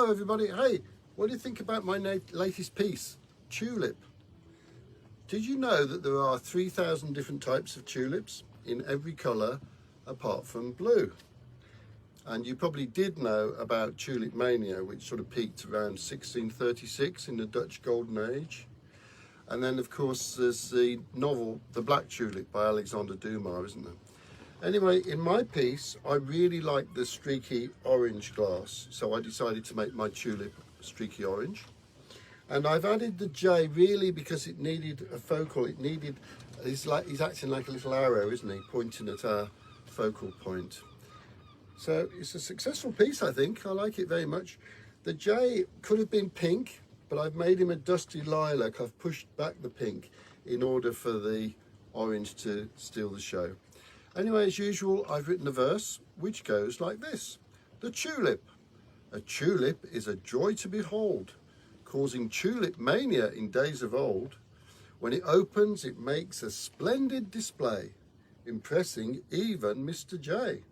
Hello everybody. Hey, what do you think about my latest piece, Tulip? Did you know that there are 3,000 different types of tulips in every colour apart from blue? And you probably did know about Tulip Mania, which sort of peaked around 1636 in the Dutch Golden Age. And then of course there's the novel The Black Tulip by Alexander Dumas, isn't there? Anyway, in my piece, I really like the streaky orange glass, so I decided to make my tulip streaky orange. And I've added the J really because it needed a focal. He's acting like a little arrow, isn't he, pointing at our focal point. So it's a successful piece, I think. I like it very much. The J could have been pink, but I've made him a dusty lilac. I've pushed back the pink in order for the orange to steal the show. Anyway, as usual, I've written a verse which goes like this. The tulip. A tulip is a joy to behold, causing tulip mania in days of old. When it opens, it makes a splendid display, impressing even Mr. J.